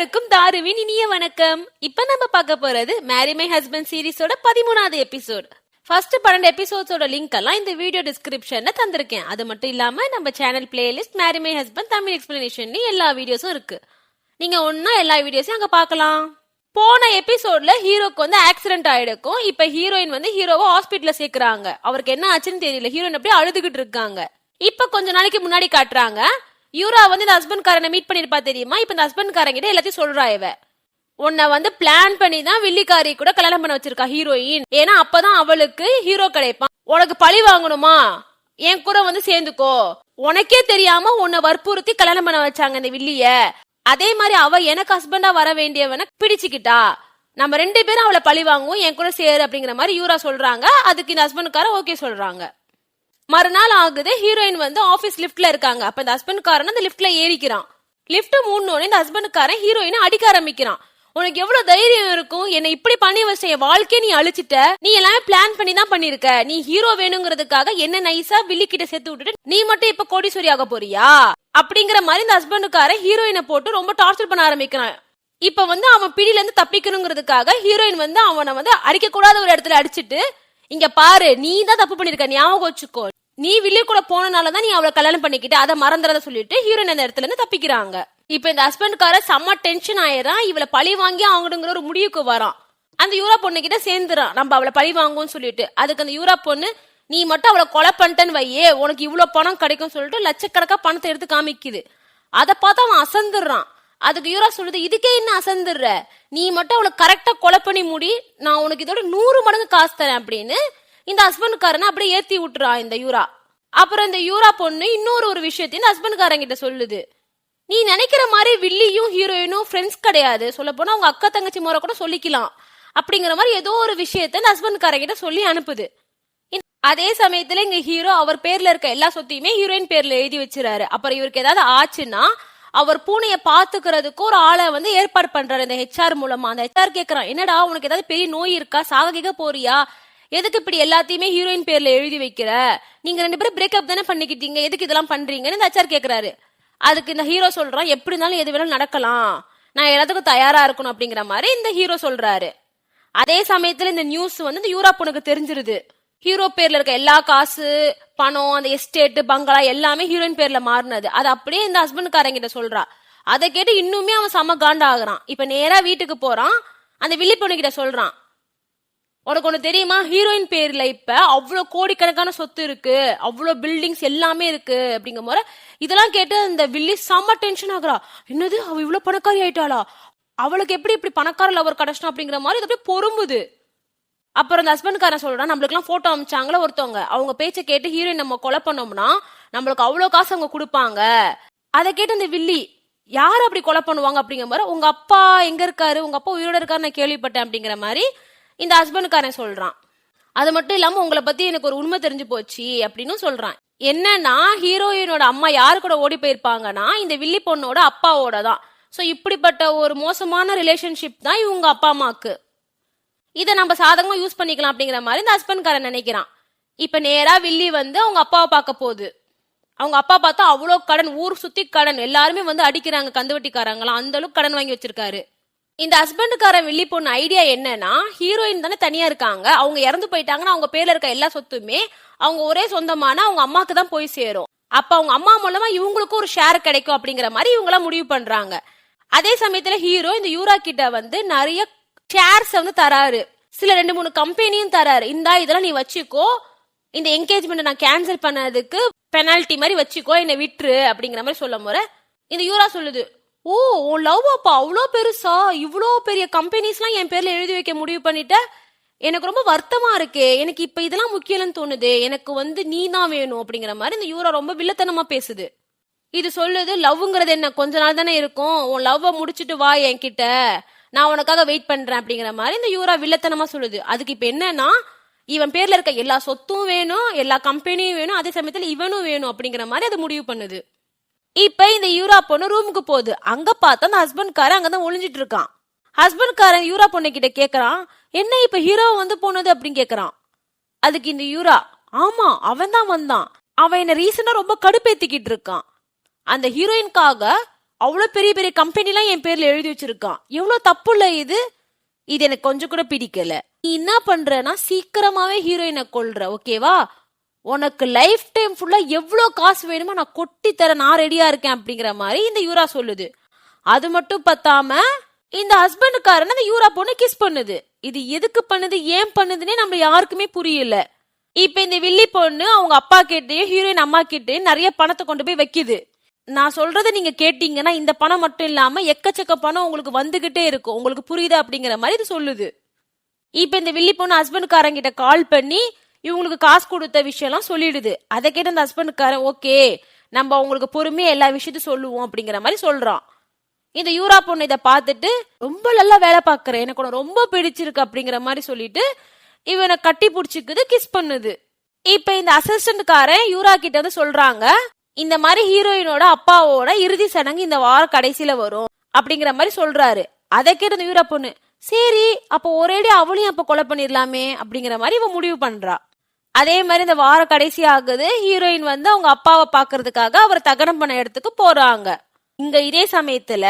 அனைவருக்கும் தாருவின் இனிய வணக்கம். இப்ப நம்ம பார்க்க போறது மேரி மை ஹஸ்பண்ட் சீரிஸோட 13வது எபிசோட். ஃபர்ஸ்ட் 12 எபிசோட்ஸோட லிங்க் எல்லாம் இந்த வீடியோ டிஸ்கிரிப்ஷன்ல தந்திருக்கேன். அது மட்டும் இல்லாம நம்ம channel playlist marry my husband Tamil explanation எல்லா வீடியோஸும் இருக்கு. நீங்க ஒன்னா எல்லா வீடியோஸையும் அங்க பார்க்கலாம். போன எபிசோட்ல ஹீரோக்கு வந்து ஆக்சிடென்ட் ஆயிடுக்கும். இப்ப ஹீரோயின் வந்து ஹீரோவை ஹாஸ்பிட்டல்ல சேர்க்கறாங்க. அவருக்கு என்ன ஆச்சுன்னு தெரியல. ஹீரோயின் அப்படியே அழுதுகிட்டு இருக்காங்க. இப்ப கொஞ்ச நாளைக்கு முன்னாடி காட்டுறாங்க. யூரா வந்து இந்த ஹஸ்பண்ட் காரனை மீட் பண்ணிருப்பா தெரியுமா? இப்ப இந்த ஹஸ்பண்ட் காரங்கிட்ட எல்லாத்தையும் சொல்றா. இவ உன்னை வந்து பிளான் பண்ணி தான் வில்லிக்காரி கூட கல்யாணம் பண்ண வச்சிருக்கா ஹீரோயின். ஏன்னா அப்பதான் அவளுக்கு ஹீரோ கிடைப்பான். உனக்கு பழி வாங்கணுமா? என் கூட வந்து சேர்ந்துக்கோ. உனக்கே தெரியாம உன்னை வற்புறுத்தி கல்யாணம் பண்ண வச்சாங்க இந்த வில்லிய. அதே மாதிரி அவ எனக்கு ஹஸ்பண்டா வர வேண்டியவன பிடிச்சுக்கிட்டா. நம்ம 2 பேரும் அவளை பழி வாங்குவோம், என் கூட சேரு அப்படிங்கிற மாதிரி யூரா சொல்றாங்க. அதுக்கு இந்த ஹஸ்பண்ட்காரன் ஓகே சொல்றாங்க. மறுநாள் ஆகுது. ஹீரோயின் வந்து ஆபீஸ் லிப்ட்ல இருக்காங்க. அப்ப இந்த ஹஸ்பண்ட் காரன் அந்த லிப்ட்ல ஏறிக்கிறான். லிப்ட் மூடனோட இந்த ஹஸ்பண்ட் காரன் ஹீரோயினை அடிக்க ஆரம்பிக்கிறான். உனக்கு எவ்வளவு தைரியம் இருக்கும்? என்னை இப்படி பண்ணி வச்ச என் வாழ்க்கையை நீ அழிச்சிட்ட. நீ எல்லாமே பிளான் பண்ணி தான் பண்ணிருக்க. நீ ஹீரோ வேணுங்கிறதுக்காக என்ன நைஸா வில்லி கிட்ட சேர்த்து விட்டுட்டு நீ மட்டும் இப்ப கோடீஸ்வரி ஆக போறியா அப்படிங்கிற மாதிரி இந்த ஹஸ்பண்ட் காரன் ஹீரோயினை போட்டு ரொம்ப டார்ச்சர் பண்ண ஆரம்பிக்கிறான். இப்ப வந்து அவன் பிடியில இருந்து தப்பிக்கணுங்கிறதுக்காக ஹீரோயின் வந்து அவனை வந்து அடிக்க கூடாத ஒரு இடத்துல அடிச்சுட்டு, இங்க பாரு நீ தான் தப்பு பண்ணிருக்க, ஞாபகம் வச்சுக்கோ, நீ வில்லி கூட போனனாலதான் நீ அவளை கல்யாணம் பண்ணிக்கிட்டு அதை மறந்துறத சொல்லிட்டு ஹீரோயின் அந்த இடத்துல இருந்து தப்பிக்கிறாங்க. இப்ப இந்த ஹஸ்பண்ட்கார செம்ம டென்ஷன் ஆயிரான். இவளை பழி வாங்கி அவங்கிற ஒரு முடிவுக்கு வரான். அந்த யூரா பொண்ணு கிட்ட சேர்ந்துறான், நம்ம அவளை பழி வாங்குவோம்னு சொல்லிட்டு. அதுக்கு அந்த யூரா பொண்ணு, நீ மட்டும் அவளை கொலை பண்ணிட்டேன்னு வையே, உனக்கு இவ்வளவு பணம் கிடைக்கும் சொல்லிட்டு லட்சக்கணக்கா பணத்தை எடுத்து காமிக்குது. அதை பார்த்து அவன் அசந்துடுறான். அதுக்கு யூரா சொல்லுது, இதுக்கே என்ன அசந்துடுற, நீ மட்டும் அவளை கரெக்டா கொலை பண்ணி முடி, நான் உனக்கு இதோட 100 மடங்கு காசு தரேன் அப்படின்னு இந்த ஹஸ்பண்ட்காரனை அப்படியே ஏத்தி விட்டுறான் இந்த யூரா. அப்புறம் இந்த யூரா பொண்ணு இன்னொரு விஷயத்தையும் இந்த ஹஸ்பண்ட்காரன் கிட்ட சொல்லுது. நீ நினைக்கிற மாதிரி வில்லியும் ஹீரோயினும் ஃப்ரெண்ட்ஸ் கிடையாது, சொல்ல போனா அவங்க அக்கா தங்கச்சி முறை கூட சொல்லிக்கலாம் அப்படிங்கிற மாதிரி ஏதோ ஒரு விஷயத்த இந்த ஹஸ்பண்ட்காரன் கிட்ட சொல்லி அனுப்புது. அதே சமயத்துல இங்க ஹீரோ அவர் பேர்ல இருக்க எல்லா சொத்தையுமே ஹீரோயின் பேர்ல எழுதி வச்சிருக்காரு. அப்புறம் இவருக்கு ஏதாவது ஆச்சுன்னா அவர் பூனைய பாத்துக்கிறதுக்கு ஒரு ஆளை வந்து ஏற்பாடு பண்றாரு இந்த HR மூலமா. அந்த HR கேக்குறான், என்னடா உனக்கு ஏதாவது பெரிய நோய் இருக்கா, சாக கேட்க போறியா, எதுக்கு இப்படி எல்லாத்தையுமே ஹீரோயின் பேர்ல எழுதி வைக்கிற, நீங்க 2 பேரும் பிரேக்கப் தானே பண்ணிக்கிட்டீங்க, எதுக்கு இதெல்லாம் பண்றீங்கன்னு இந்த HR கேக்குறாரு. அதுக்கு இந்த ஹீரோ சொல்றான், எப்படி இருந்தாலும் எது வேணாலும் நடக்கலாம், நான் எல்லாத்துக்கும் தயாரா இருக்கணும் அப்படிங்கிற மாதிரி இந்த ஹீரோ சொல்றாரு. அதே சமயத்துல இந்த நியூஸ் வந்து இந்த யூரா பொண்ணுக்கு தெரிஞ்சிருது. ஹீரோ பேர்ல இருக்க எல்லா காசு பணம் அந்த எஸ்டேட் பங்களா எல்லாமே ஹீரோயின் பேர்ல மாறினது. அது அப்படியே இந்த ஹஸ்பண்ட்காரங்கிட்ட சொல்றா. அதை கேட்டு இன்னுமே அவன் செம காண்டா ஆகுறான். இப்ப நேரா வீட்டுக்கு போறான். அந்த வில்லி பொண்ணு கிட்ட சொல்றான், உனக்கு ஒண்ணு தெரியுமா, ஹீரோயின் பேர்ல இப்ப அவ்வளவு கோடிக்கணக்கான சொத்து இருக்கு, அவ்வளவு பில்டிங்ஸ் எல்லாமே இருக்கு அப்படிங்கிற மாதிரி. இதெல்லாம் கேட்டு இந்த வில்லி செம்ம டென்ஷன் ஆகுறா. என்னது, அவ இவ்வளவு பணக்காரி ஆயிட்டாளா, அவளுக்கு எப்படி இப்படி பணக்கார லவர் கிடைச்சா அப்படிங்கிற மாதிரி அப்படியே பொறுமுது. அப்புறம் அந்த ஹஸ்பண்ட்காரன் சொல்றான், நம்மளுக்கு எல்லாம் போட்டோ அமிச்சாங்களா ஒருத்தவங்க, அவங்க பேச்சை கேட்டு ஹீரோயின் நம்ம கொலை பண்ணோம்னா நம்மளுக்கு அவ்வளவு காசு அவங்க கொடுப்பாங்க. அதை கேட்டு அந்த வில்லி, யாரு அப்படி கொலை பண்ணுவாங்க அப்படிங்கிற மாதிரி, உங்க அப்பா எங்க இருக்காரு, உங்க அப்பா உயிரோட இருக்காரு நான் கேள்விப்பட்டேன் அப்படிங்கிற மாதிரி இந்த ஹஸ்பண்ட்காரன் சொல்றான். அது மட்டும் இல்லாம உங்களை பத்தி எனக்கு ஒரு உண்மை தெரிஞ்சு போச்சு அப்படின்னு சொல்றான். என்னன்னா ஹீரோயினோட அம்மா யாரு கூட ஓடி போயிருப்பாங்கன்னா இந்த வில்லி பொண்ணோட அப்பாவோட தான். சோ இப்படிப்பட்ட ஒரு மோசமான ரிலேஷன்ஷிப் தான் இவங்க அப்பா அம்மாக்கு. இதை நம்ம சாதகமா யூஸ் பண்ணிக்கலாம் அப்படிங்கிற மாதிரி இந்த ஹஸ்பண்ட்காரன் நினைக்கிறான். இப்ப நேரா வில்லி வந்து அவங்க அப்பாவை பார்க்க போகுது. அவங்க அப்பா பார்த்தா அவ்வளோ கடன், ஊர் சுத்தி கடன், எல்லாருமே வந்து அடிக்கிறாங்க கந்துவட்டிக்காரங்களாம், அந்த அளவுக்கு கடன் வாங்கி வச்சிருக்காரு. இந்த ஹஸ்பண்ட்காரன் வில்லி பொண்ணு ஐடியா என்னன்னா, ஹீரோயின் தானே தனியா இருக்காங்க, அவங்க இறந்து போயிட்டாங்கன்னா அவங்க பேர்ல இருக்க எல்லா சொத்துமே அவங்க ஒரே சொந்தமான அவங்க அம்மாக்கு தான் போய் சேரும். அப்ப அவங்க அம்மா மூலமா இவங்களுக்கும் ஒரு ஷேர் கிடைக்கும் அப்படிங்கிற மாதிரி இவங்க எல்லாம் முடிவு பண்றாங்க. அதே சமயத்துல ஹீரோ இந்த யூரா கிட்ட வந்து நிறைய ஷேர்ஸ் வந்து தராரு, சில 2-3 கம்பெனியும் தராரு. இந்தா இதெல்லாம் நீ வச்சுக்கோ, இந்த என்கேஜ்மெண்ட் நான் கேன்சல் பண்ணதுக்கு பெனால்டி மாதிரி வச்சுக்கோ, என்னை விட்டுரு அப்படிங்கிற மாதிரி சொல்லும் போற இந்த யூரா சொல்லுது, ஓ உன் லவ் அப்பா அவ்வளோ பெருசா, இவ்வளோ பெரிய கம்பெனிஸ்லாம் என் பேர்ல எழுதி வைக்க முடிவு பண்ணிட்ட, எனக்கு ரொம்ப வருத்தமா இருக்கே, எனக்கு இப்ப இதெல்லாம் முக்கியம்னு தோணுது, எனக்கு வந்து நீ தான் வேணும் அப்படிங்கிற மாதிரி இந்த யூரா ரொம்ப வில்லத்தனமா பேசுது. இது சொல்லுது, லவ்ங்கிறது என்ன கொஞ்ச நாள் தானே இருக்கும், உன் லவ்வ முடிச்சுட்டு வா என்கிட்ட, நான் உனக்காக வெயிட் பண்றேன் அப்படிங்கிற மாதிரி இந்த யூரா வில்லத்தனமா சொல்லுது. அதுக்கு இப்ப என்னன்னா, இவன் பேர்ல இருக்க எல்லா சொத்தும் வேணும், எல்லா கம்பெனியும் வேணும், அதே சமயத்துல இவனும் வேணும் அப்படிங்கிற மாதிரி அது முடிவு பண்ணுது. இப்ப இந்த யூரா பொண்ணு ரூமுக்கு போகுது. அங்க பார்த்தா அந்த ஹஸ்பண்ட்காரன் அங்கதான் ஒளிஞ்சிட்டு இருக்கான். ஹஸ்பண்ட்காரன் யூரா பொண்ணு கிட்ட கேக்குறான், என்ன இப்ப ஹீரோ வந்து போனது அப்படின்னு கேக்குறான். அதுக்கு இந்த யூரா, ஆமா அவன் தான் வந்தான், அவன் என்ன ரீசனா ரொம்ப கடுப்பேத்திக்கிட்டு இருக்கான், அந்த ஹீரோயின்காக அவ்வளவு பெரிய பெரிய கம்பெனி எல்லாம் என் பேர்ல எழுதி வச்சிருக்கான். எவ்வளவு தப்பு இல்ல இது. இது எனக்கு கொஞ்சம் கூட பிடிக்கல. நீ என்ன பண்றனா சீக்கிரமாவே ஹீரோயினை கொல்ற, ஓகேவா? உனக்கு லைஃப் டைம் ஃபுல்லா எவ்வளவு காசு வேணுமோ நான் கொட்டி தர, நான் ரெடியா இருக்கேன் அப்படிங்கிற மாதிரி இந்த யூரா சொல்லுது. அது மட்டும் பத்தாம இந்த ஹஸ்பண்டுக்காரன் அந்த யூரா பொண்ணு கிஸ் பண்ணுது. இது எதுக்கு பண்ணுது, ஏன் பண்ணுதுன்னே நம்ம யாருக்குமே புரியல. இப்ப இந்த வில்லி பொண்ணு அவங்க அப்பா கிட்டயும் ஹீரோயின் அம்மா கிட்டயும் நிறைய பணத்தை கொண்டு போய் வைக்குது. நான் சொல்றத நீங்க கேட்டீங்கன்னா இந்த பணம் மட்டும் இல்லாம எக்கச்சக்க பணம் உங்களுக்கு வந்துகிட்டே இருக்கும், உங்களுக்கு புரியுதா அப்படிங்கிற மாதிரி இது சொல்லுது. இப்ப இந்த வில்லி பொண்ணு ஹஸ்பண்டுக்காரங்கிட்ட கால் பண்ணி இவங்களுக்கு காசு கொடுத்த விஷயம் எல்லாம் சொல்லிடுது. அதை கேட்ட அந்த ஹஸ்பண்டுக்காரன் ஓகே நம்ம அவங்களுக்கு பொறுமையா எல்லா விஷயத்தையும் சொல்லுவோம் அப்படிங்கிற மாதிரி சொல்றான். இந்த யூரா பொண்ணு இதை பார்த்துட்டு ரொம்ப நல்லா வேலை பார்க்கறேன், எனக்கு உன ரொம்ப பிடிச்சிருக்கு அப்படிங்கிற மாதிரி சொல்லிட்டு இவனை கட்டி பிடிச்சிக்குது, கிஸ் பண்ணுது. இப்ப இந்த அசிஸ்டன்ட்காரன் யூரா கிட்ட வந்து சொல்றாங்க, இந்த மாதிரி ஹீரோயினோட அப்பாவோட இறுதி சடங்கு இந்த வார கடைசியில வரும் அப்படிங்கிற மாதிரி சொல்றாரு. அதை கேட்ட இந்த யூரா பொண்ணு சரி அப்ப ஒரேடி அவளையும் அப்ப கொலை பண்ணிடலாமே அப்படிங்கிற மாதிரி இவன் முடிவு பண்றா. அதே மாதிரி இந்த வார கடைசி ஆகுது. ஹீரோயின் வந்து அவங்க அப்பாவை பாக்குறதுக்காக அவர் தகனம் பண்ண இடத்துக்கு போறாங்க. இங்க இதே சமயத்துல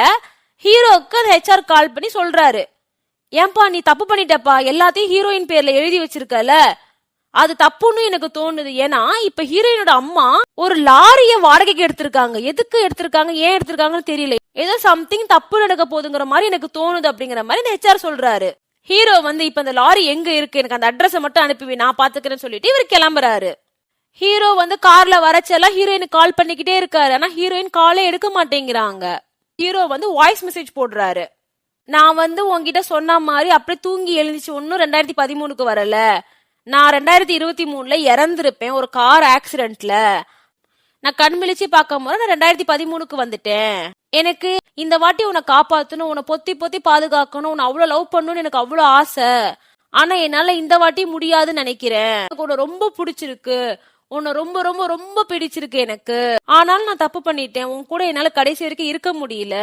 ஹீரோக்கு அந்த ஹெச்ஆர் கால் பண்ணி சொல்றாரு, ஏன்பா நீ தப்பு பண்ணிட்டப்பா, எல்லாத்தையும் ஹீரோயின் பேர்ல எழுதி வச்சிருக்கல, அது தப்புன்னு எனக்கு தோணுது. ஏன்னா இப்ப ஹீரோயினோட அம்மா ஒரு லாரிய வாடகைக்கு எடுத்திருக்காங்க. எதுக்கு எடுத்திருக்காங்க, ஏன் எடுத்திருக்காங்கன்னு தெரியல, ஏதோ சம்திங் தப்பு நடக்க போதுங்கிற மாதிரி எனக்கு தோணுது அப்படிங்கிற மாதிரி இந்த ஹெச்ஆர் சொல்றாரு. ஹீரோ வந்து இப்ப அந்த லாரி எங்க இருக்கு, எனக்கு அந்த அட்ரஸ் மட்டும் அனுப்பி நான் பாத்துக்கிறேன்னு சொல்லிட்டு இவர் கிளம்புறாரு. ஹீரோ வந்து கார்ல வரச்செல்லாம் ஹீரோயினுக்கு கால் பண்ணிக்கிட்டே இருக்காரு. ஆனா ஹீரோயின் காலே எடுக்க மாட்டேங்கிறாங்க. ஹீரோ வந்து வாய்ஸ் மெசேஜ் போடுறாரு, நான் வந்து உங்ககிட்ட சொன்ன மாதிரி அப்படியே தூங்கி எழுந்துச்சு ஒன்னும் 2013க்கு வரல, நான் 2023ல இறந்திருப்பேன் ஒரு கார் ஆக்சிடென்ட்ல, நான் கண் விழிச்சு பார்க்கும் போது நான் 2013க்கு வந்துட்டேன், எனக்கு இந்த வாட்டி உன்னை காப்பாத்தணும், உன்னை பொத்தி பொத்தி பாதுகாக்கணும், உன்னை அவ்வளவு லவ் பண்ணணும்னு எனக்கு அவ்வளவு ஆசை, ஆனா என்னால இந்த வாட்டி முடியாதுன்னு நினைக்கிறேன், எனக்கு உன்னை ரொம்ப பிடிச்சிருக்கு, உன்னை ரொம்ப ரொம்ப ரொம்ப பிடிச்சிருக்கு எனக்கு, ஆனாலும் நான் தப்பு பண்ணிட்டேன், உன் கூட என்னால கடைசி வரைக்கும் இருக்க முடியல,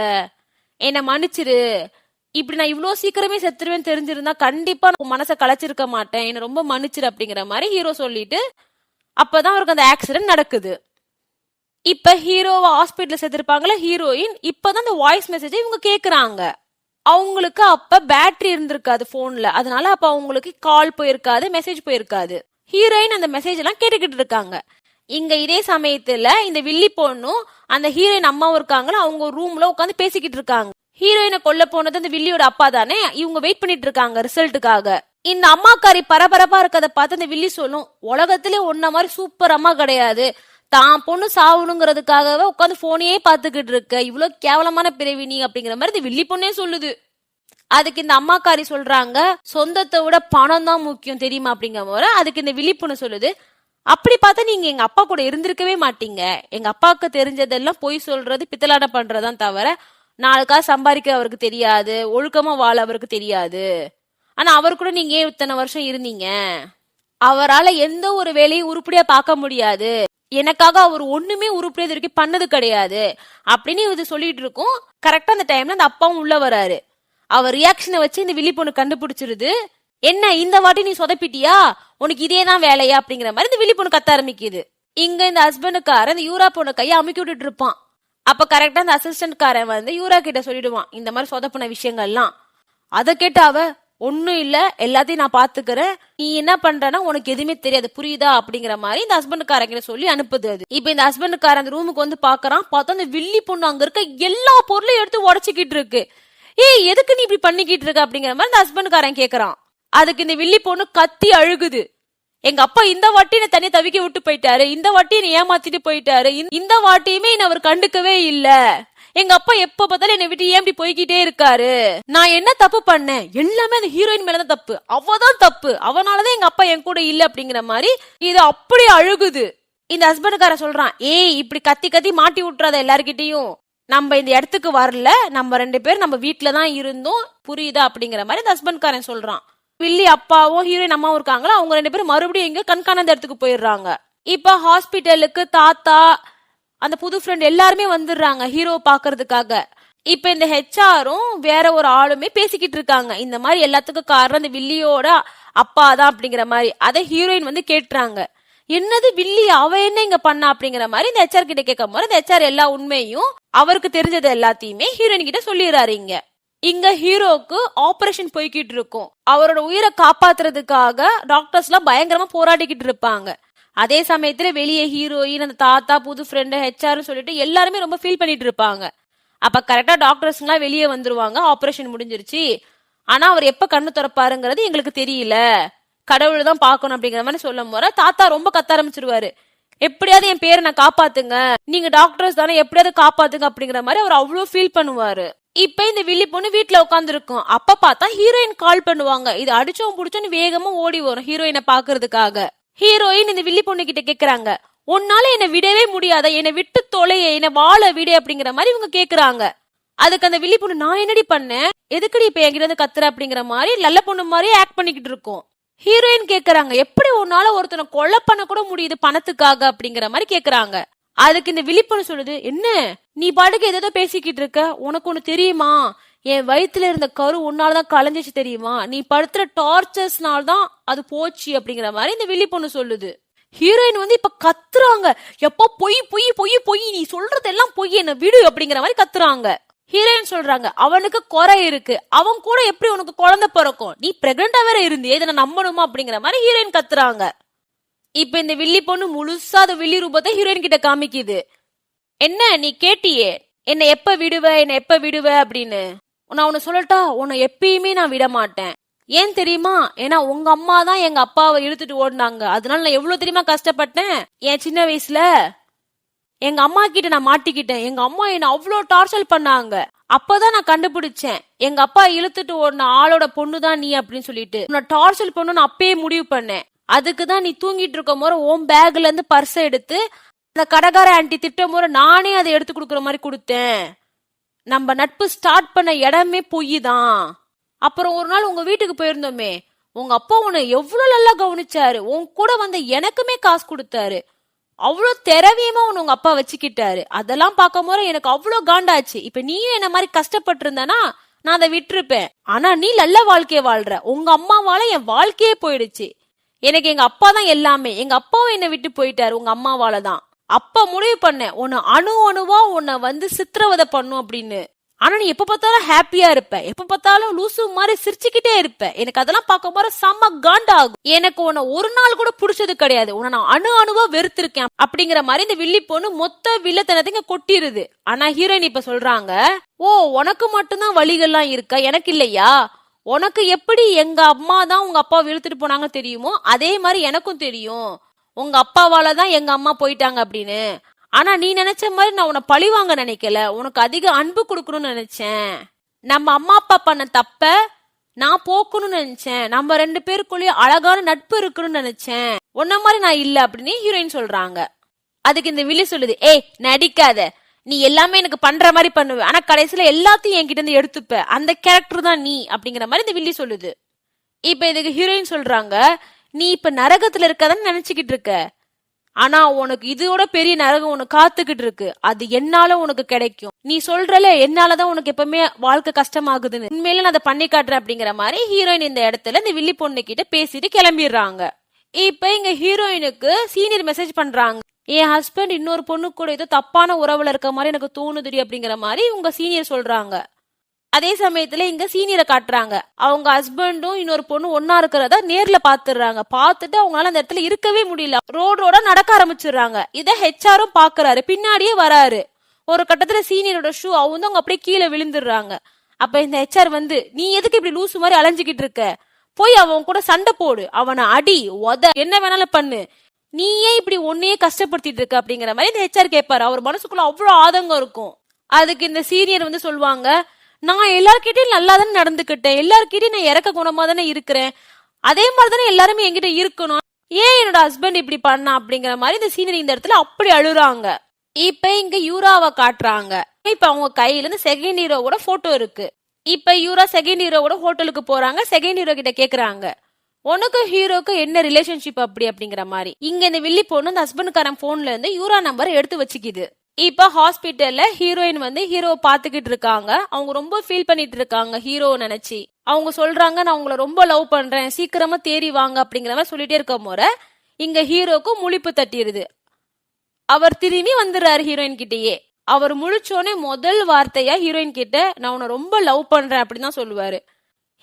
என்னை மன்னிச்சிரு, இப்படி நான் இவ்வளவு சீக்கிரமே செத்துருவேன்னு தெரிஞ்சிருந்தா கண்டிப்பா நான் மனசை கலைச்சிருக்க மாட்டேன், என்ன ரொம்ப மன்னிச்சிரு அப்படிங்கிற மாதிரி ஹீரோ சொல்லிட்டு அப்பதான் அவருக்கு அந்த ஆக்சிடென்ட் நடக்குது. இப்ப ஹீரோவை ஹாஸ்பிட்டல் சேர்த்திருப்பாங்களா ஹீரோயின், இப்பதான் அந்த வாய்ஸ் மெசேஜ் இவங்க கேக்குறாங்க. அவங்களுக்கு அப்ப பேட்டரி இருந்திருக்காது போன்ல, அதனால அப்ப அவங்களுக்கு கால் போயிருக்காது, மெசேஜ் போயிருக்காது. ஹீரோயின் அந்த மெசேஜ் எல்லாம் கேட்டுக்கிட்டு இருக்காங்க. இங்க இதே சமயத்துல இந்த வில்லி பொண்ணும் அந்த ஹீரோயின் அம்மாவும் இருக்காங்களா, அவங்க ரூம்ல உட்காந்து பேசிக்கிட்டு இருக்காங்க. ஹீரோயினை கொல்ல போனது அந்த வில்லியோட அப்பா தானே, இவங்க வெயிட் பண்ணிட்டு இருக்காங்க ரிசல்ட்டுக்காக. இந்த அம்மாக்காரி பரபரப்பா இருக்கதை பார்த்து அந்த வில்லி சொல்லும், உலகத்திலே ஒன்ன மாதிரி சூப்பர் அம்மா கிடையாது, தான் பொண்ணு சாவணுங்கிறதுக்காகவே உட்காந்து போனையே பாத்துக்கிட்டு இருக்க, இவ்வளவு கேவலமான பிறவி நீ அப்படிங்கிற மாதிரி இந்த வில்லி பொண்ணே சொல்லுது. அதுக்கு இந்த அம்மாக்காரி சொல்றாங்க, சொந்தத்தை விட பணம் தான் முக்கியம் தெரியுமா அப்படிங்கிற போது அதுக்கு இந்த வில்லி பொண்ணு சொல்லுது, அப்படி பார்த்தா நீங்க எங்க அப்பா கூட இருந்திருக்கவே மாட்டீங்க, எங்க அப்பாவுக்கு தெரிஞ்சதெல்லாம் பொய் சொல்றது பித்தலாட்டம் பண்றதான் தவிர 4 காசு சம்பாதிக்க அவருக்கு தெரியாது, ஒழுக்கமா வாழ அவருக்கு தெரியாது, ஆனா அவர் கூட நீங்க ஏன் இத்தனை வருஷம் இருந்தீங்க, அவரால் எந்த ஒரு வேலையும் உருப்படியா பார்க்க முடியாது, எனக்காக அவர் ஒண்ணுமே உருப்படியா வரைக்கும் பண்ணது கிடையாது அப்படின்னு இது சொல்லிட்டு இருக்கும். கரெக்டா அந்த டைம்ல அந்த அப்பாவும் உள்ள வராரு. அவர் ரியாக்ஷனை வச்சு இந்த வில்லி பொண்ணு கண்டுபிடிச்சிருது, என்ன இந்த வாட்டி நீ சொதப்பிட்டியா, உனக்கு இதேதான் வேலையா அப்படிங்கிற மாதிரி இந்த வில்லி பொண்ணு கத்த ஆரம்பிக்குது. இங்க இந்த ஹஸ்பண்டுக்காரன் இந்த யூரா பொண்ணு கையை அமுக்கி விட்டுட்டு இருப்பான். அப்ப கரெக்டா அந்த அசிஸ்டன்ட்காரன் வந்து யூரா கிட்ட சொல்லிடுவான் இந்த மாதிரி சொதப்பின விஷயங்கள்லாம். அதை கேட்ட அவ ஒன்னும் இல்ல, எல்லாத்தையும் நான் பாத்துக்கிறேன், நீ என்ன பண்றனா உனக்கு எதுவுமே தெரியாது புரியுதா அப்படிங்கிற மாதிரி இந்த ஹஸ்பண்டுக்காரங்கிட்ட சொல்லி அனுப்புது. அது இப்ப இந்த ஹஸ்பண்டுக்காரன் அந்த ரூமுக்கு வந்து பாக்குறான். பார்த்தா அந்த வில்லி பொண்ணு அங்க இருக்க எல்லா பொருளையும் எடுத்து உடச்சிக்கிட்டு இருக்கு. ஏய் எதுக்கு நீ இப்படி பண்ணிக்கிட்டு இருக்க அப்படிங்கிற மாதிரி இந்த ஹஸ்பண்டுக்காரன் கேக்குறான். அதுக்கு இந்த வில்லி பொண்ணு கத்தி அழுகுது, எங்க அப்பா இந்த வாட்டி என்ன தனியா தவிக்க விட்டு போயிட்டாரு, இந்த வாட்டி என்ன ஏமாத்திட்டு போயிட்டாரு, இந்த வாட்டியுமே என்ன அவர் கண்டுக்கவே இல்ல, எங்க அப்பா எப்ப பார்த்தாலும் என்னை விட்டு ஏன் இப்படி போய்கிட்டே இருக்காரு, நான் என்ன தப்பு பண்ணேன், எல்லாமே அந்த ஹீரோயின் மேலதான் தப்பு, அவதான் தப்பு, அவனாலதான் எங்க அப்பா என் கூட இல்ல அப்படிங்கிற மாதிரி இது அப்படி அழுகுது. இந்த ஹஸ்பண்டுக்காரன் சொல்றான், ஏய் இப்படி கத்தி கத்தி மாட்டி விட்டுறாத எல்லார்கிட்டையும், நம்ம இந்த இடத்துக்கு வரல, நம்ம 2 பேரும் நம்ம வீட்டுலதான் இருந்தோம் புரியுதா அப்படிங்கிற மாதிரி இந்த ஹஸ்பண்ட்காரன் சொல்றான். வில்லி அப்பாவும் ஹீரோயின் அம்மாவும் இருக்காங்களா, அவங்க 2 பேரும் மறுபடியும் எங்க கண்காணாத இடத்துக்கு போயிடுறாங்க. இப்ப ஹாஸ்பிட்டலுக்கு தாத்தா அந்த புது ஃப்ரெண்ட் எல்லாருமே வந்துடுறாங்க ஹீரோ பாக்குறதுக்காக. இப்ப இந்த ஹெச்ஆரும் வேற ஒரு ஆளுமே பேசிக்கிட்டு இருக்காங்க, இந்த மாதிரி எல்லாத்துக்கும் காரணம் இந்த வில்லியோட அப்பா தான் அப்படிங்கிற மாதிரி. அதை ஹீரோயின் வந்து கேட்டுறாங்க, என்னது வில்லி, அவ என்ன இங்க பண்ணா அப்படிங்கிற மாதிரி இந்த ஹெச்ஆர் கிட்ட கேட்கும் போது இந்த ஹெச்ஆர் எல்லா உண்மையும் அவருக்கு தெரிஞ்சது எல்லாத்தையுமே ஹீரோயின் கிட்ட சொல்லிடுறாரு. இங்க ஹீரோக்கு ஆபரேஷன் போய்கிட்டு இருக்கும். அவரோட உயிரை காப்பாத்துறதுக்காக டாக்டர்ஸ் எல்லாம் பயங்கரமா போராடிக்கிட்டு இருப்பாங்க. அதே சமயத்துல வெளியே ஹீரோயின், அந்த தாத்தா, புது ஃப்ரெண்டு, ஹெச்ஆர் சொல்லிட்டு எல்லாருமே ரொம்ப ஃபீல் பண்ணிட்டு இருப்பாங்க. அப்ப கரெக்டா டாக்டர்ஸ் எல்லாம் வெளியே வந்துருவாங்க. ஆபரேஷன் முடிஞ்சிருச்சு, ஆனா அவர் எப்ப கண்ணு திறப்பாருங்கிறது எங்களுக்கு தெரியல, கடவுள் தான் பாக்கணும் அப்படிங்கிற மாதிரி சொல்லும் போது தாத்தா ரொம்ப கத்த ஆரம்பிச்சிருவாரு. எப்படியாவது என் பேரை நான் காப்பாத்துங்க, நீங்க டாக்டர்ஸ் தானே, எப்படியாவது காப்பாத்துங்க அப்படிங்கிற மாதிரி அவர் அவ்வளவு ஃபீல் பண்ணுவாரு. இப்ப இந்த வில்லி பொண்ணு வீட்டுல உட்கார்ந்து இருக்கும். அப்ப பார்த்தா ஹீரோயின் கால் பண்ணுவாங்க. இது அடிச்சோம் புடிச்சோன்னு வேகமா ஓடி வரும் ஹீரோயினை பாக்குறதுக்காக. ஹீரோயின் இந்த வில்லி பொண்ணு கிட்ட கேக்குறாங்க, உன்னால என்னை விடவே முடியாத, என்னை விட்டு தொலைய, என்னை வாழ விடு அப்படிங்கிற மாதிரி இவங்க கேக்குறாங்க. அதுக்கு அந்த வில்லி பொண்ணு, நான் என்னடி பண்ணேன், எதுக்கடி இப்ப என்கிட்ட இருந்து கத்துற அப்படிங்கிற மாதிரி நல்ல பொண்ணு மாதிரி ஆக்ட் பண்ணிக்கிட்டு இருக்கும். ஹீரோயின் கேக்குறாங்க, எப்படி உன்னால ஒருத்தனை கொலை பண்ண கூட முடியுது பணத்துக்காக அப்படிங்கிற மாதிரி கேக்குறாங்க. அதுக்கு இந்த வில்லி பொண்ணு சொல்லுது, என்ன நீ பாட்டுக்கு ஏதோ பேசிக்கிட்டு இருக்க, உனக்கு ஒண்ணு தெரியுமா, என் வயிற்றுல இருந்த கரு உன்னாலதான் கலைஞ்சிச்சு தெரியுமா, நீ படுத்துற டார்ச்சர்ஸ்னால்தான் அது போச்சு அப்படிங்கிற மாதிரி இந்த வில்லி பொண்ணு சொல்லுது. ஹீரோயின் இப்ப கத்துறாங்க, எப்போ பொய் பொய் பொய் பொய், நீ சொல்றதெல்லாம் பொய், என்ன விடு அப்படிங்கிற மாதிரி கத்துறாங்க. ஹீரோயின் சொல்றாங்க, அவனுக்கு குறை இருக்கு, அவன் கூட எப்படி உனக்கு குழந்தை பிறக்கும், நீ பிரெக்னண்டா வேற இருந்தியே, இதை நான் நம்பணுமா அப்படிங்கிற மாதிரி ஹீரோயின் கத்துறாங்க. இப்ப இந்த வில்லி பொண்ணு முழுசா அந்த வில்லி ரூபத்தை ஹீரோயின் கிட்ட காமிக்குது. என்ன நீ கேட்டியே, என்ன எப்ப விடுவ, என்ன எப்ப விடுவ அப்படின்னு, நான் உன்னை சொல்லட்டா, உன்னை எப்பயுமே நான் விட மாட்டேன். ஏன் தெரியுமா, ஏன்னா உங்க அம்மா தான் எங்க அப்பாவை இழுத்துட்டு ஓடினாங்க, அதனால நான் எவ்வளவு தெரியுமா கஷ்டப்பட்டேன். என் சின்ன வயசுல எங்க அம்மா கிட்ட நான் மாட்டிக்கிட்டேன், எங்க அம்மா என்ன அவ்வளவு டார்ச்சர் பண்ணாங்க. அப்பதான் நான் கண்டுபிடிச்சேன், எங்க அப்பா இழுத்துட்டு ஓடின ஆளோட பொண்ணுதான் நீ அப்படின்னு சொல்லிட்டு. நான் டார்ச்சர் பண்ணு அப்பயே முடிவு பண்ணேன். அதுக்குதான் நீ தூங்கிட்டு இருக்கும் போது உன் பேக்ல இருந்து பர்ஸை எடுத்து அந்த கடைக்கார ஆன்டி திட்டம் போது நானே அதை எடுத்து கொடுக்குற மாதிரி கொடுத்தேன். நம்ம நட்பு ஸ்டார்ட் பண்ண இடமே பொய் தான். அப்புறம் ஒரு நாள் உங்க வீட்டுக்கு போயிருந்தோமே, உங்க அப்பா உன்னை எவ்வளவு நல்லா கவனிச்சாரு, உன் கூட வந்த எனக்குமே காசு கொடுத்தாரு, அவ்வளவு திறவியமா உங்க அப்பா வச்சுக்கிட்டாரு. அதெல்லாம் பார்க்கும் போது எனக்கு அவ்வளவு காண்டாச்சு. இப்ப நீயும் என்ன மாதிரி கஷ்டப்பட்டு இருந்தானா நான் அதை விட்டுருப்பேன். ஆனா நீ நல்ல வாழ்க்கைய வாழ்ற, உங்க அம்மாவால என் வாழ்க்கையே போயிடுச்சு. எனக்கு எங்க அப்பா தான் எல்லாமே, எங்க அப்பாவும் என்னை விட்டு போயிட்டாரு உங்க அம்மாவால தான். அப்ப முடிவு பண்ணேன், உன்னை அணுவா உன்னை சித்திரவதை பண்ணும் அப்படின்னு. ஆனா நீ எப்ப பார்த்தாலும் ஹாப்பியா இருப்ப, எப்ப பார்த்தாலும் லூசு மாதிரி சிரிச்சுக்கிட்டே இருப்ப. எனக்கு அதெல்லாம் பார்க்கும் போது செம்ம காண்டாகும். எனக்கு உன்னை ஒரு நாள் கூட பிடிச்சது கிடையாது, உன்னை நான் அணுவா வெறுத்திருக்கேன் அப்படிங்கிற மாதிரி இந்த வில்லி பொண்ணு மொத்த வில்லத்தனத்தைங்க கொட்டிருது. ஆனா ஹீரோயின் இப்ப சொல்றாங்க, ஓ உனக்கு மட்டும்தான் வழிகள்லாம் இருக்கா, எனக்கு இல்லையா, உனக்கு எப்படி எங்க அம்மா தான் உங்க அப்பா இழுத்துட்டு போனாங்க தெரியுமோ அதே மாதிரி எனக்கும் தெரியும், உங்க அப்பாவால தான் எங்க அம்மா போயிட்டாங்க அப்படின்னு. ஆனா நீ நினைச்ச மாதிரி நான் உன்னை பழி வாங்க நினைக்கல, உனக்கு அதிக அன்பு கொடுக்கணும்னு நினைச்சேன். நம்ம அம்மா அப்பா பண்ண தப்ப நான் போக்கணும்னு நினைச்சேன், நம்ம ரெண்டு பேருக்குள்ளேயும் அழகான நட்பு இருக்கணும்னு நினைச்சேன், உன்ன மாதிரி நான் இல்ல அப்படின்னு ஹீரோயின் சொல்றாங்க. அதுக்கு இந்த வில்லி சொல்லுது, ஏய் நடிக்காத, நீ எல்லாமே எனக்கு பண்ற மாதிரி பண்ணுவ, ஆனா கடைசியில எல்லாத்தையும் என்கிட்ட இருந்து எடுத்துப்ப, அந்த கேரக்டர் தான் நீ அப்படிங்கிற மாதிரி இந்த வில்லி சொல்லுது. இப்ப இதுக்கு ஹீரோயின் சொல்றாங்க, நீ இப்ப நரகத்துல இருக்கதான்னு நினைச்சுக்கிட்டு இருக்க, ஆனா உனக்கு இதோட பெரிய நரகம் உனக்கு காத்துக்கிட்டு இருக்கு, அது என்னால உனக்கு கிடைக்கும். நீ சொல்றல என்னாலதான் உனக்கு எப்பவுமே வாழ்க்கை கஷ்டமாகுதுன்னு, உண்மையில நான் அதை பண்ணி காட்டுறேன் அப்படிங்கிற மாதிரி ஹீரோயின் இந்த இடத்துல இந்த வில்லி பொண்ணு கிட்ட பேசிட்டு கிளம்பிடுறாங்க. இப்ப இங்க ஹீரோயினுக்கு சீனியர் மெசேஜ் பண்றாங்க, என் ஹஸ்பண்ட் இன்னொரு பொண்ணு கூட ஏதோ தப்பான உறவுல இருக்க மாதிரி எனக்கு தோணுதுடி அப்படிங்கிற மாதிரி உங்க சீனியர் சொல்றாங்க. அதே சமயத்துல இங்க சீனியரை காட்டுறாங்க, அவங்க ஹஸ்பண்டும் இன்னொரு பொண்ணு ஒன்னா இருக்கிறத நேர்ல பாத்துறாங்க. பாத்துட்டு அவங்களால அந்த இடத்துல இருக்கவே முடியல, ரோடோட நடக்க ஆரம்பிச்சிடுறாங்க. இத ஹெச்ஆரும் பாக்குறாரு, பின்னாடியே வராரு. ஒரு கட்டத்துல சீனியரோட ஷூ அவங்க அப்படியே கீழே விழுந்துடுறாங்க. அப்ப இந்த ஹெச்ஆர் நீ எதுக்கு இப்படி லூசு மாதிரி அலைஞ்சுக்கிட்டு இருக்க, போய் அவன் கூட சண்டை போடு, அவனை அடி உத என்ன வேணாலும் பண்ணு, நீ ஏன் இப்படி ஒன்னையே கஷ்டப்படுத்திட்டு இருக்க அப்படிங்கிற மாதிரி இந்த ஹெச்ஆர் கேட்பாரு. அவர் மனசுக்குள்ள அவ்வளவு ஆதங்கம் இருக்கும். அதுக்கு இந்த சீனியர் சொல்லுவாங்க, நான் எல்லார்கிட்டயும் நல்லா தானே நடந்துகிட்டேன், எல்லார்கிட்டயும் நான் இறக்க குணமா தானே இருக்கிறேன், அதே மாதிரி தானே எல்லாருமே என்கிட்ட இருக்கணும், ஏன் என்னோட ஹஸ்பண்ட் இப்படி பண்ணா அப்படிங்கிற மாதிரி இந்த சீனியர் இந்த இடத்துல அப்படி அழுறாங்க. இப்ப இங்க யூராவை காட்டுறாங்க. இப்ப அவங்க கையில இருந்து செகண்ட் ஹீரோவோட போட்டோ இருக்கு. இப்ப யூரா செகண்ட் ஹீரோவோட ஹோட்டலுக்கு போறாங்க. செகண்ட் ஹீரோ கிட்ட கேக்குறாங்க, உனக்கு ஹீரோக்கு என்ன ரிலேஷன்ஷிப் அப்படி அப்படிங்கிற மாதிரி. இங்க இந்த வில்லி பொண்ணு அந்த ஹஸ்பண்டுக்காரன் போன்ல இருந்து யூரா நம்பர் எடுத்து வச்சுக்கிது. இப்ப ஹாஸ்பிட்டல்ல ஹீரோயின் ஹீரோவை பாத்துக்கிட்டு இருக்காங்க. அவங்க ரொம்ப ஃபீல் பண்ணிட்டு இருக்காங்க ஹீரோ நினைச்சு. அவங்க சொல்றாங்க, நான் உங்களை ரொம்ப லவ் பண்றேன், சீக்கிரமா தேறி வாங்க அப்படிங்கிற மாதிரி சொல்லிட்டே இருக்க போற இங்க ஹீரோக்கும் முழிப்பு தட்டிடுது. அவர் திரும்பி வந்துடுறாரு ஹீரோயின் கிட்டயே. அவர் முழிச்சோனே முதல் வார்த்தையா ஹீரோயின் கிட்ட நான் உன்னை ரொம்ப லவ் பண்றேன் அப்படின்னு தான் சொல்லுவாரு.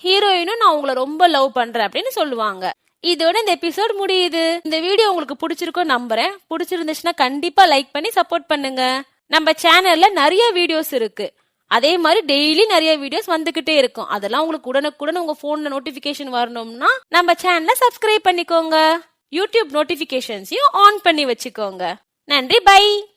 ஹீரோயினும் நான் உங்களை ரொம்ப லவ் பண்றேன் அப்படின்னு சொல்லுவாங்க. இதோட இந்த எபிசோட் முடியுது. இந்த வீடியோ உங்களுக்கு பிடிச்சிருக்கும் நம்புறேன். பிடிச்சிருந்துச்சுன்னா கண்டிப்பா லைக் பண்ணி சப்போர்ட் பண்ணுங்க. நம்ம சேனல்ல நிறைய வீடியோஸ் இருக்கு. அதே மாதிரி டெய்லி நிறைய வீடியோஸ் வந்துகிட்டே இருக்கும். அதெல்லாம் உங்களுக்கு உடனுக்குடன் உங்க போன்ல நோட்டிபிகேஷன் வரணும்னா நம்ம சேனலை சப்ஸ்கிரைப் பண்ணிக்கோங்க. யூடியூப் நோட்டிபிகேஷன்ஸையும் ஆன் பண்ணி வச்சுக்கோங்க. நன்றி, பை.